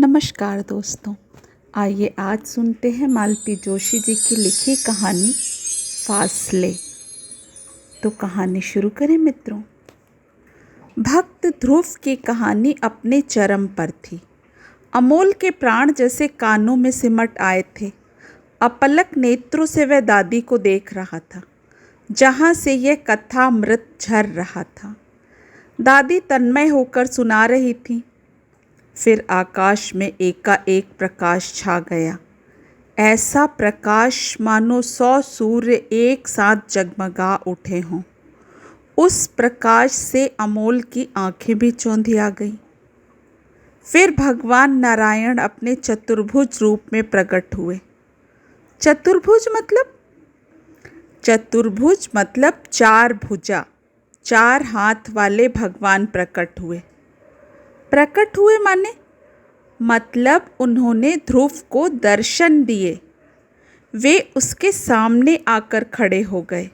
नमस्कार दोस्तों। आइए आज सुनते हैं मालती जोशी जी की लिखी कहानी फासले। तो कहानी शुरू करें मित्रों। भक्त ध्रुव की कहानी अपने चरम पर थी। अमोल के प्राण जैसे कानों में सिमट आए थे। अपलक नेत्रों से वह दादी को देख रहा था, जहाँ से यह कथा अमृत झर रहा था। दादी तन्मय होकर सुना रही थी। फिर आकाश में एकाएक प्रकाश छा गया। ऐसा प्रकाश मानो 100 सूर्य एक साथ जगमगा उठे हों। उस प्रकाश से अमोल की आंखें भी चौंधिया गईं। फिर भगवान नारायण अपने चतुर्भुज रूप में प्रकट हुए। चतुर्भुज मतलब 4 भुजा, 4 हाथ वाले भगवान प्रकट हुए। मतलब उन्होंने ध्रुव को दर्शन दिए। वे उसके सामने आकर खड़े हो गए।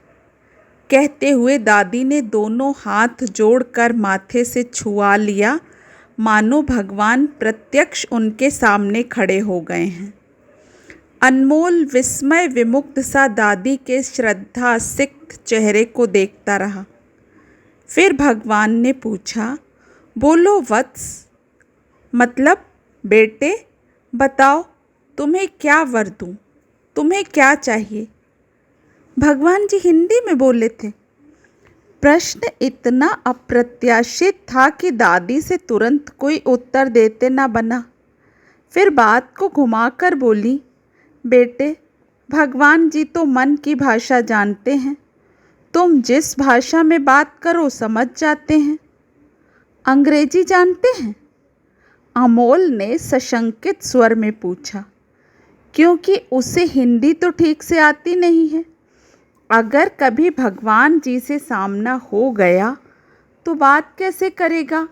कहते हुए दादी ने दोनों हाथ जोड़कर माथे से छुआ लिया, मानो भगवान प्रत्यक्ष उनके सामने खड़े हो गए हैं। अनमोल विस्मय विमुग्ध सा दादी के श्रद्धा सिक्त चेहरे को देखता रहा। फिर भगवान ने पूछा, बोलो वत्स, मतलब बेटे बताओ, तुम्हें क्या वर दूं, तुम्हें क्या चाहिए। भगवान जी हिंदी में बोले थे। प्रश्न इतना अप्रत्याशित था कि दादी से तुरंत कोई उत्तर देते न बना। फिर बात को घुमाकर बोली, बेटे भगवान जी तो मन की भाषा जानते हैं। तुम जिस भाषा में बात करो समझ जाते हैं। अंग्रेजी जानते हैं? अमोल ने सशंकित स्वर में पूछा, क्योंकि उसे हिंदी तो ठीक से आती नहीं है। अगर कभी भगवान जी से सामना हो गया तो बात कैसे करेगा।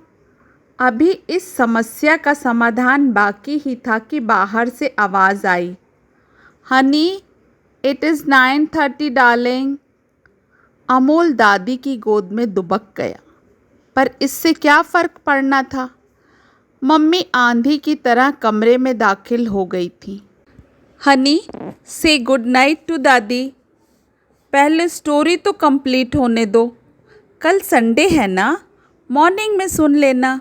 अभी इस समस्या का समाधान बाकी ही था कि बाहर से आवाज़ आई, honey it is 9:30 darling. Amol दादी की गोद में दुबक गया, पर इससे क्या फ़र्क पड़ना था। मम्मी आंधी की तरह कमरे में दाखिल हो गई थी। हनी से गुड नाइट टू दादी। पहले स्टोरी तो कंप्लीट होने दो। कल संडे है ना, मॉर्निंग में सुन लेना।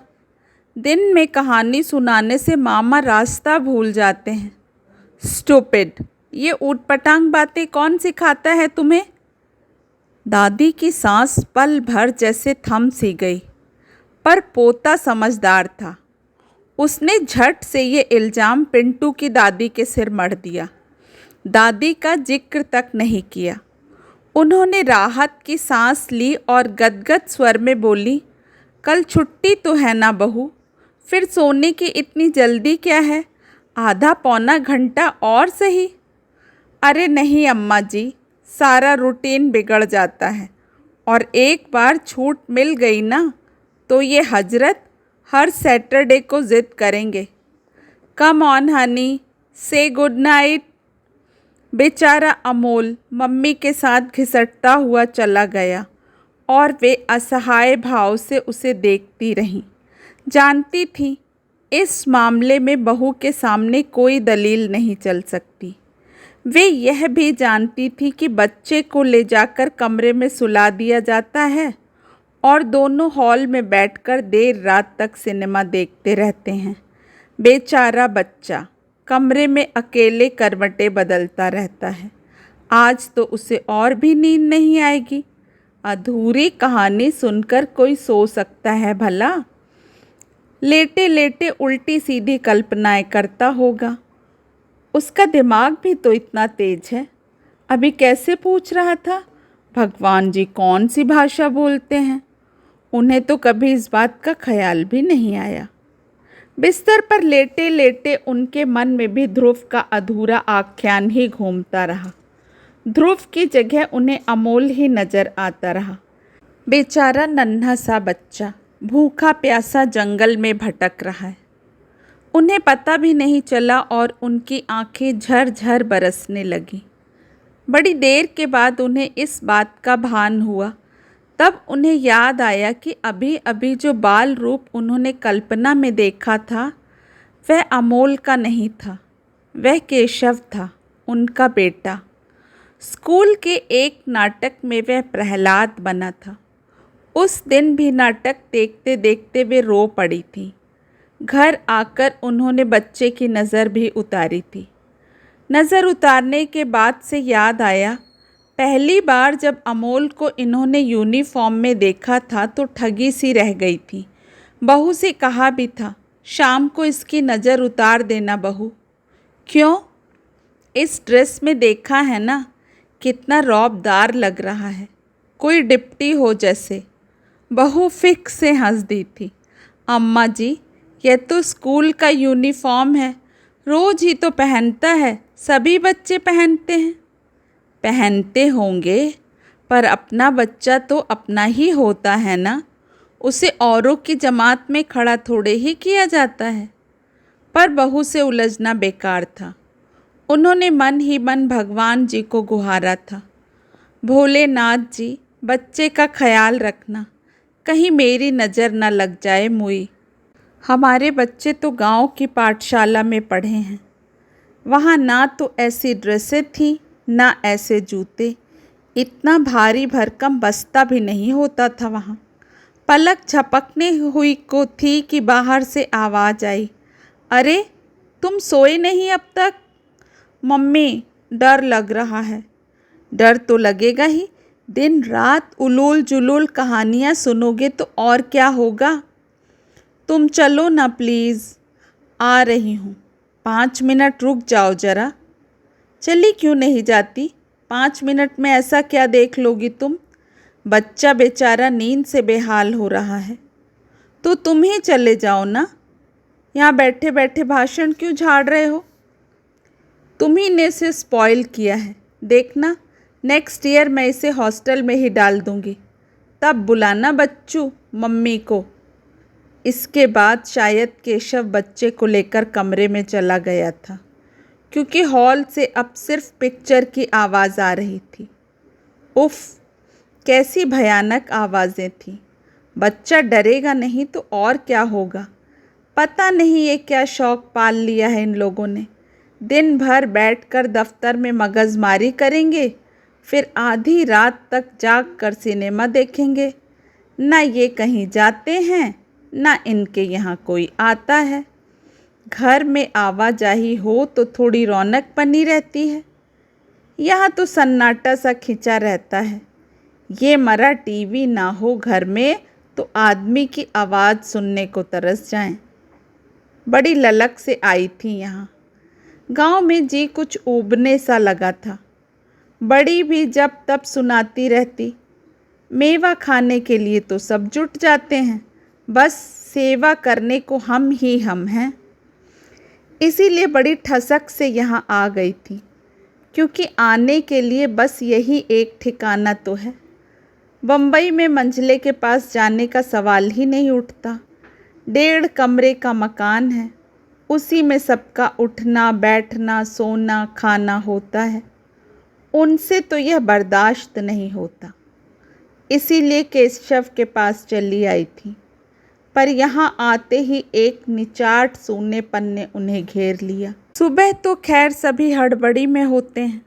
दिन में कहानी सुनाने से मामा रास्ता भूल जाते हैं। स्टूपिड, ये ऊटपटांग बातें कौन सिखाता है तुम्हें। दादी की सांस पल भर जैसे थम सी गई, पर पोता समझदार था। उसने झट से ये इल्ज़ाम पिंटू की दादी के सिर मढ़ दिया। दादी का जिक्र तक नहीं किया। उन्होंने राहत की सांस ली और गदगद स्वर में बोली, कल छुट्टी तो है ना बहू, फिर सोने की इतनी जल्दी क्या है, आधा पौना घंटा और सही। अरे नहीं अम्मा जी, सारा रूटीन बिगड़ जाता है, और एक बार छूट मिल गई ना तो ये हजरत हर सैटरडे को ज़िद करेंगे। कम ऑन हनी, से गुड नाइट। बेचारा अमोल मम्मी के साथ घिसटता हुआ चला गया और वे असहाय भाव से उसे देखती रहीं। जानती थी इस मामले में बहू के सामने कोई दलील नहीं चल सकती। वे यह भी जानती थी कि बच्चे को ले जाकर कमरे में सुला दिया जाता है और दोनों हॉल में बैठकर देर रात तक सिनेमा देखते रहते हैं। बेचारा बच्चा कमरे में अकेले करवटें बदलता रहता है। आज तो उसे और भी नींद नहीं आएगी। अधूरी कहानी सुनकर कोई सो सकता है भला। लेटे लेटे उल्टी सीधी कल्पनाएं करता होगा। उसका दिमाग भी तो इतना तेज है। अभी कैसे पूछ रहा था, भगवान जी कौन सी भाषा बोलते हैं। उन्हें तो कभी इस बात का ख्याल भी नहीं आया। बिस्तर पर लेटे लेटे उनके मन में भी ध्रुव का अधूरा आख्यान ही घूमता रहा। ध्रुव की जगह उन्हें अमोल ही नज़र आता रहा। बेचारा नन्हा सा बच्चा भूखा प्यासा जंगल में भटक रहा है। उन्हें पता भी नहीं चला और उनकी आंखें झरझर बरसने लगीं। बड़ी देर के बाद उन्हें इस बात का भान हुआ। तब उन्हें याद आया कि अभी अभी जो बाल रूप उन्होंने कल्पना में देखा था, वह अमोल का नहीं था, वह केशव था, उनका बेटा। स्कूल के एक नाटक में वह प्रहलाद बना था। उस दिन भी नाटक देखते देखते वे रो पड़ी थी। घर आकर उन्होंने बच्चे की नज़र भी उतारी थी। नज़र उतारने के बाद से याद आया, पहली बार जब अमोल को इन्होंने यूनिफॉर्म में देखा था तो ठगी सी रह गई थी। बहू से कहा भी था, शाम को इसकी नज़र उतार देना बहू। क्यों? इस ड्रेस में देखा है ना, कितना रौबदार लग रहा है, कोई डिप्टी हो जैसे। बहू फिक से हंस दी थी। अम्मा जी, यह तो स्कूल का यूनिफॉर्म है, रोज़ ही तो पहनता है, सभी बच्चे पहनते हैं। पहनते होंगे, पर अपना बच्चा तो अपना ही होता है ना, उसे औरों की जमात में खड़ा थोड़े ही किया जाता है। पर बहू से उलझना बेकार था। उन्होंने मन ही मन भगवान जी को गुहारा था, भोलेनाथ जी, बच्चे का ख्याल रखना, कहीं मेरी नज़र न लग जाए मुई। हमारे बच्चे तो गांव की पाठशाला में पढ़े हैं, वहाँ ना तो ऐसी ड्रेसें थीं ना ऐसे जूते, इतना भारी भरकम बस्ता भी नहीं होता था वहाँ। पलक झपकने हुई को थी कि बाहर से आवाज़ आई, अरे तुम सोए नहीं अब तक? मम्मी, डर लग रहा है। डर तो लगेगा ही, दिन रात उलूल जुलूल कहानियाँ सुनोगे तो और क्या होगा। तुम चलो ना प्लीज़। आ रही हूँ, 5 मिनट रुक जाओ ज़रा। चली क्यों नहीं जाती? 5 मिनट में ऐसा क्या देख लोगी तुम? बच्चा बेचारा नींद से बेहाल हो रहा है। तो तुम ही चले जाओ ना, यहाँ बैठे बैठे भाषण क्यों झाड़ रहे हो? तुम्ही ने इसे स्पॉइल किया है। देखना, नेक्स्ट ईयर मैं इसे हॉस्टल में ही डाल दूँगी, तब बुलाना बच्चू मम्मी को। इसके बाद शायद केशव बच्चे को लेकर कमरे में चला गया था, क्योंकि हॉल से अब सिर्फ पिक्चर की आवाज़ आ रही थी। उफ़, कैसी भयानक आवाज़ें थीं। बच्चा डरेगा नहीं तो और क्या होगा। पता नहीं ये क्या शौक़ पाल लिया है इन लोगों ने। दिन भर बैठकर दफ्तर में मगजमारी करेंगे, फिर आधी रात तक जाग कर सिनेमा देखेंगे। ना ये कहीं जाते हैं, ना इनके यहाँ कोई आता है। घर में आवाजाही हो तो थोड़ी रौनक बनी रहती है, यहाँ तो सन्नाटा सा खिंचा रहता है। ये मरा टीवी ना हो घर में तो आदमी की आवाज़ सुनने को तरस जाएं। बड़ी ललक से आई थी यहाँ। गांव में जी कुछ ऊबने सा लगा था। बड़ी भी जब तब सुनाती रहती, मेवा खाने के लिए तो सब जुट जाते हैं, बस सेवा करने को हम ही हम हैं। इसीलिए बड़ी ठसक से यहाँ आ गई थी, क्योंकि आने के लिए बस यही एक ठिकाना तो है। बम्बई में मंझले के पास जाने का सवाल ही नहीं उठता। 1.5 कमरे का मकान है, उसी में सबका उठना बैठना सोना खाना होता है। उनसे तो यह बर्दाश्त नहीं होता, इसीलिए केशव के पास चली आई थी। पर यहाँ आते ही एक निचाट सूनेपन ने उन्हें घेर लिया। सुबह तो खैर सभी हड़बड़ी में होते हैं,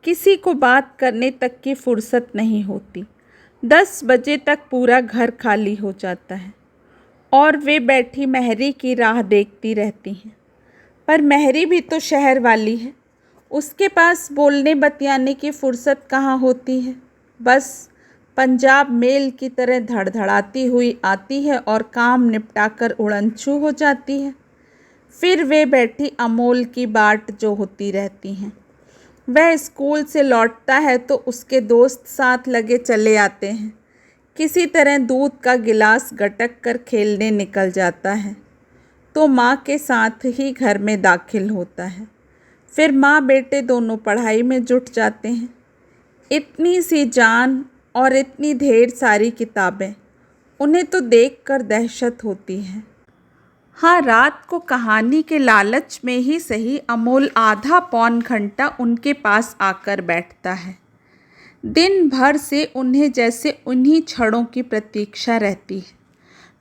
किसी को बात करने तक की फुर्सत नहीं होती। 10 बजे तक पूरा घर खाली हो जाता है और वे बैठी महरी की राह देखती रहती हैं। पर महरी भी तो शहर वाली है, उसके पास बोलने बतियाने की फुर्सत कहाँ होती है। बस पंजाब मेल की तरह धड़धड़ाती हुई आती है और काम निपटाकर उड़नछू हो जाती है। फिर वे बैठी अमोल की बाट जो होती रहती हैं। वह स्कूल से लौटता है तो उसके दोस्त साथ लगे चले आते हैं। किसी तरह दूध का गिलास गटक कर खेलने निकल जाता है तो माँ के साथ ही घर में दाखिल होता है। फिर माँ बेटे दोनों पढ़ाई में जुट जाते हैं। इतनी सी जान और इतनी ढेर सारी किताबें, उन्हें तो देखकर दहशत होती है। हाँ, रात को कहानी के लालच में ही सही अमोल आधा पौन घंटा उनके पास आकर बैठता है। दिन भर से उन्हें जैसे उन्हीं क्षणों की प्रतीक्षा रहती है।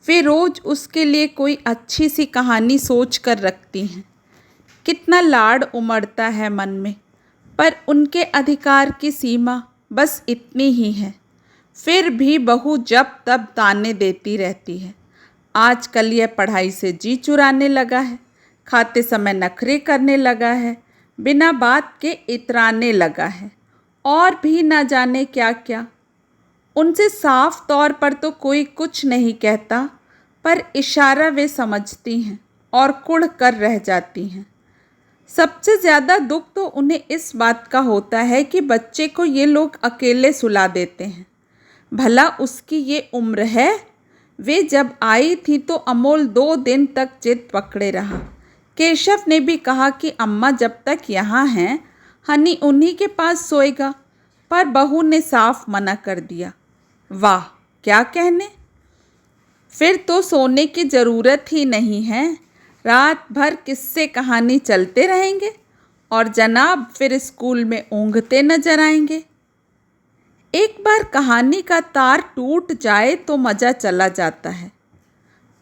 वे रोज़ उसके लिए कोई अच्छी सी कहानी सोच कर रखती हैं। कितना लाड उमड़ता है मन में, पर उनके अधिकार की सीमा बस इतनी ही है। फिर भी बहू जब तब ताने देती रहती है। आजकल यह पढ़ाई से जी चुराने लगा है, खाते समय नखरे करने लगा है, बिना बात के इतराने लगा है, और भी ना जाने क्या क्या। उनसे साफ तौर पर तो कोई कुछ नहीं कहता, पर इशारा वे समझती हैं और कुढ़ कर रह जाती हैं। सबसे ज़्यादा दुख तो उन्हें इस बात का होता है कि बच्चे को ये लोग अकेले सुला देते हैं। भला उसकी ये उम्र है। वे जब आई थी तो अमोल 2 दिन तक जिद पकड़े रहा। केशव ने भी कहा कि अम्मा जब तक यहाँ हैं हनी उन्हीं के पास सोएगा, पर बहू ने साफ मना कर दिया। वाह, क्या कहने! फिर तो सोने की ज़रूरत ही नहीं है। रात भर किस्से कहानी चलते रहेंगे और जनाब फिर स्कूल में ऊँघते नजर आएंगे। एक बार कहानी का तार टूट जाए तो मज़ा चला जाता है,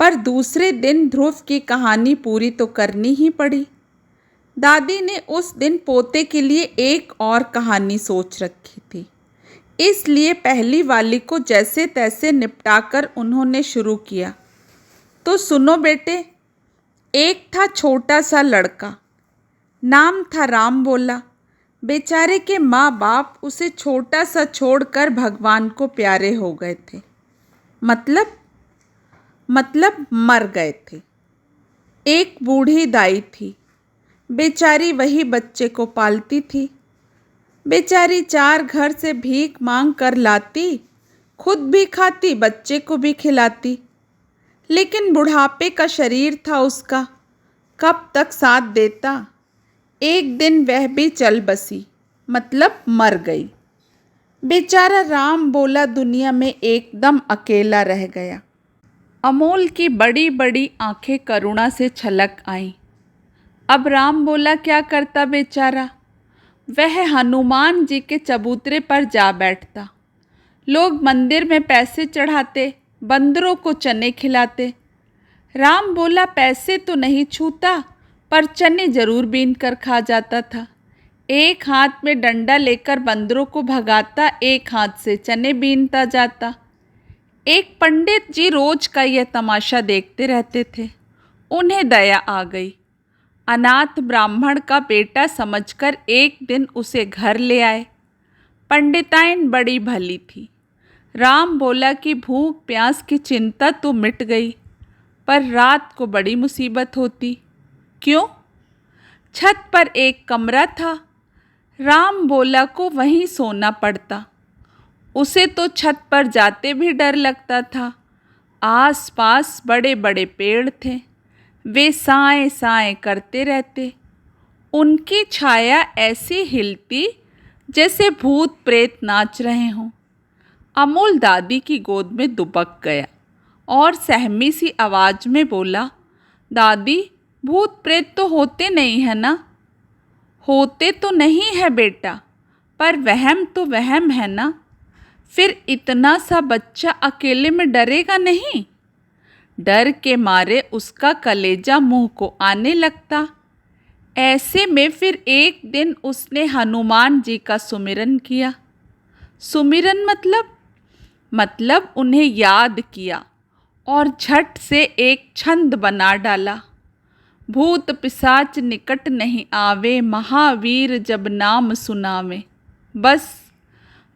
पर दूसरे दिन ध्रुव की कहानी पूरी तो करनी ही पड़ी। दादी ने उस दिन पोते के लिए एक और कहानी सोच रखी थी, इसलिए पहली वाली को जैसे तैसे निपटाकर उन्होंने शुरू किया। तो सुनो बेटे, एक था छोटा सा लड़का, नाम था राम बोला। बेचारे के माँ बाप उसे छोटा सा छोड़कर भगवान को प्यारे हो गए थे। मतलब मर गए थे। एक बूढ़ी दाई थी, बेचारी वही बच्चे को पालती थी। बेचारी 4 घर से भीख मांग कर लाती, खुद भी खाती, बच्चे को भी खिलाती। लेकिन बुढ़ापे का शरीर था उसका, कब तक साथ देता। एक दिन वह भी चल बसी, मतलब मर गई। बेचारा राम बोला दुनिया में एकदम अकेला रह गया। अमोल की बड़ी बड़ी आंखें करुणा से छलक आईं। अब राम बोला क्या करता बेचारा। वह हनुमान जी के चबूतरे पर जा बैठता। लोग मंदिर में पैसे चढ़ाते, बंदरों को चने खिलाते। राम बोला पैसे तो नहीं छूता, पर चने जरूर बीन कर खा जाता था। एक हाथ में डंडा लेकर बंदरों को भगाता, एक हाथ से चने बीनता जाता। एक पंडित जी रोज का यह तमाशा देखते रहते थे। उन्हें दया आ गई। अनाथ ब्राह्मण का बेटा समझकर एक दिन उसे घर ले आए। पंडिताइन बड़ी भली थी। राम बोला कि भूख प्यास की चिंता तो मिट गई, पर रात को बड़ी मुसीबत होती। क्यों? छत पर एक कमरा था। राम बोला को वहीं सोना पड़ता। उसे तो छत पर जाते भी डर लगता था। आसपास बड़े बड़े पेड़ थे, वे साए साए करते रहते। उनकी छाया ऐसी हिलती जैसे भूत प्रेत नाच रहे हों। अमोल दादी की गोद में दुबक गया और सहमी सी आवाज़ में बोला, दादी भूत प्रेत तो होते नहीं है ना? होते तो नहीं है बेटा, पर वहम तो वहम है ना। फिर इतना सा बच्चा अकेले में डरेगा नहीं? डर के मारे उसका कलेजा मुंह को आने लगता। ऐसे में फिर एक दिन उसने हनुमान जी का सुमिरन किया। सुमिरन मतलब उन्हें याद किया और झट से एक छंद बना डाला। भूत पिशाच निकट नहीं आवे, महावीर जब नाम सुनावे। बस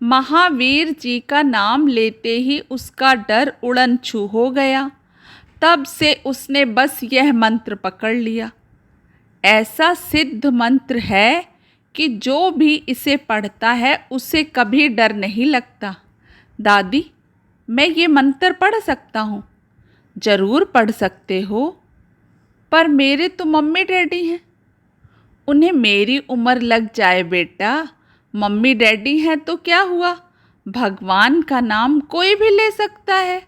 महावीर जी का नाम लेते ही उसका डर उड़न छू हो गया। तब से उसने बस यह मंत्र पकड़ लिया। ऐसा सिद्ध मंत्र है कि जो भी इसे पढ़ता है उसे कभी डर नहीं लगता। दादी, मैं ये मंत्र पढ़ सकता हूँ? ज़रूर पढ़ सकते हो, पर मेरे तो मम्मी डैडी हैं। उन्हें मेरी उम्र लग जाए बेटा, मम्मी डैडी हैं तो क्या हुआ, भगवान का नाम कोई भी ले सकता है।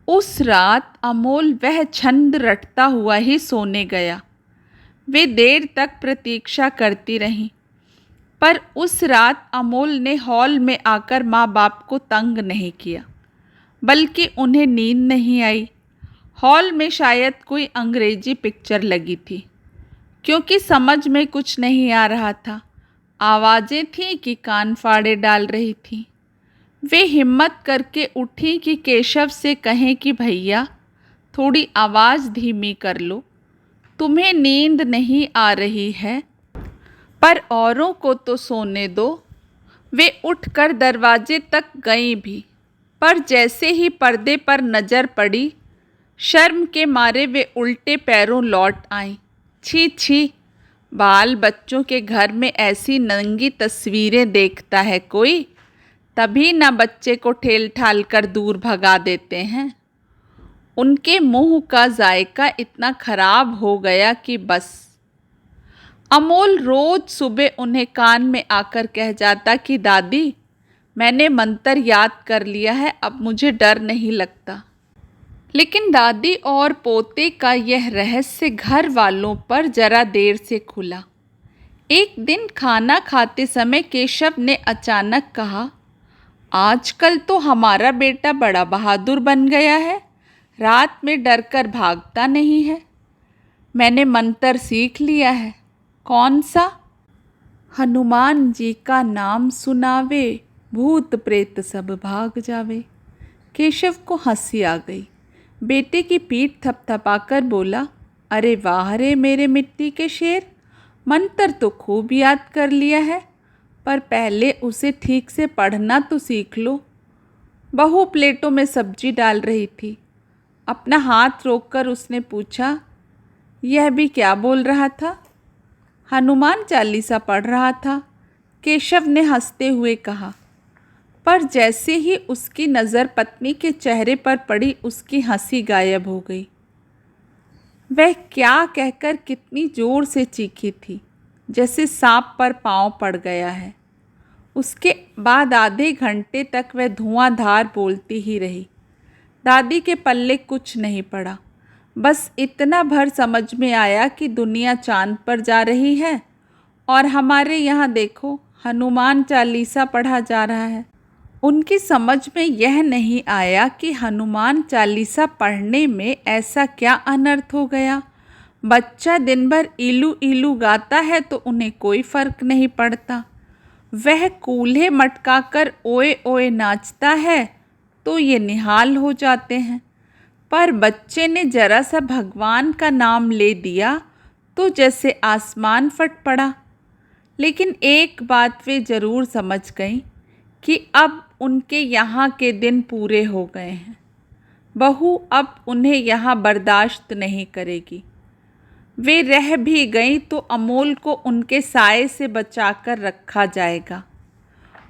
उस रात अमोल वह छंद रटता हुआ ही सोने गया। वे देर तक प्रतीक्षा करती रहीं, पर उस रात अमोल ने हॉल में आकर माँ बाप को तंग नहीं किया। बल्कि उन्हें नींद नहीं आई। हॉल में शायद कोई अंग्रेजी पिक्चर लगी थी, क्योंकि समझ में कुछ नहीं आ रहा था। आवाज़ें थीं कि कान फाड़े डाल रही थीं। वे हिम्मत करके उठी कि केशव से कहें कि भैया थोड़ी आवाज़ धीमी कर लो, तुम्हें नींद नहीं आ रही है, पर औरों को तो सोने दो। वे उठकर दरवाजे तक गईं भी, पर जैसे ही पर्दे पर नज़र पड़ी, शर्म के मारे वे उल्टे पैरों लौट आईं। छी छी, बाल बच्चों के घर में ऐसी नंगी तस्वीरें देखता है कोई, तभी न बच्चे को ठेल ठाल कर दूर भगा देते हैं। उनके मुंह का जायका इतना खराब हो गया कि बस। अमोल रोज सुबह उन्हें कान में आकर कह जाता कि दादी, मैंने मंत्र याद कर लिया है, अब मुझे डर नहीं लगता। लेकिन दादी और पोते का यह रहस्य घर वालों पर जरा देर से खुला। एक दिन खाना खाते समय केशव ने अचानक कहा, आजकल तो हमारा बेटा बड़ा बहादुर बन गया है, रात में डरकर भागता नहीं है। मैंने मंत्र सीख लिया है। कौन सा? हनुमान जी का नाम सुनावे, भूत प्रेत सब भाग जावे। केशव को हंसी आ गई। बेटे की पीठ थपथपाकर बोला, अरे वाह रे मेरे मिट्टी के शेर, मंत्र तो खूब याद कर लिया है, पर पहले उसे ठीक से पढ़ना तो सीख लो। बहू प्लेटों में सब्जी डाल रही थी। अपना हाथ रोककर उसने पूछा, यह भी क्या बोल रहा था? हनुमान चालीसा पढ़ रहा था, केशव ने हंसते हुए कहा। पर जैसे ही उसकी नज़र पत्नी के चेहरे पर पड़ी, उसकी हंसी गायब हो गई। वह क्या कहकर कितनी ज़ोर से चीखी थी, जैसे सांप पर पाँव पड़ गया है। उसके बाद आधे घंटे तक वह धुआंधार बोलती ही रही। दादी के पल्ले कुछ नहीं पड़ा। बस इतना भर समझ में आया कि दुनिया चांद पर जा रही है और हमारे यहाँ देखो हनुमान चालीसा पढ़ा जा रहा है। उनकी समझ में यह नहीं आया कि हनुमान चालीसा पढ़ने में ऐसा क्या अनर्थ हो गया। बच्चा दिन भर इलू इलू गाता है तो उन्हें कोई फ़र्क नहीं पड़ता। वह कूल्हे मटकाकर ओए ओए नाचता है तो ये निहाल हो जाते हैं। पर बच्चे ने जरा सा भगवान का नाम ले दिया तो जैसे आसमान फट पड़ा। लेकिन एक बात वे ज़रूर समझ गईं कि अब उनके यहाँ के दिन पूरे हो गए हैं। बहू अब उन्हें यहाँ बर्दाश्त नहीं करेगी। वे रह भी गईं तो अमोल को उनके साए से बचाकर रखा जाएगा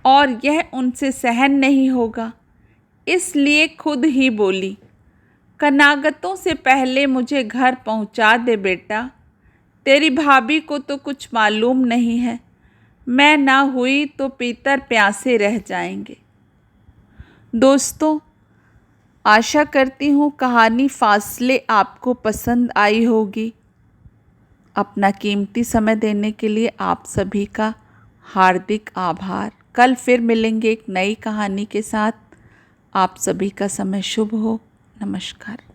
और यह उनसे सहन नहीं होगा। इसलिए खुद ही बोली, कनागतों से पहले मुझे घर पहुंचा दे बेटा। तेरी भाभी को तो कुछ मालूम नहीं है, मैं ना हुई तो पीतर प्यासे रह जाएंगे। दोस्तों, आशा करती हूँ कहानी फासले आपको पसंद आई होगी। अपना कीमती समय देने के लिए आप सभी का हार्दिक आभार। कल फिर मिलेंगे एक नई कहानी के साथ। आप सभी का समय शुभ हो। नमस्कार।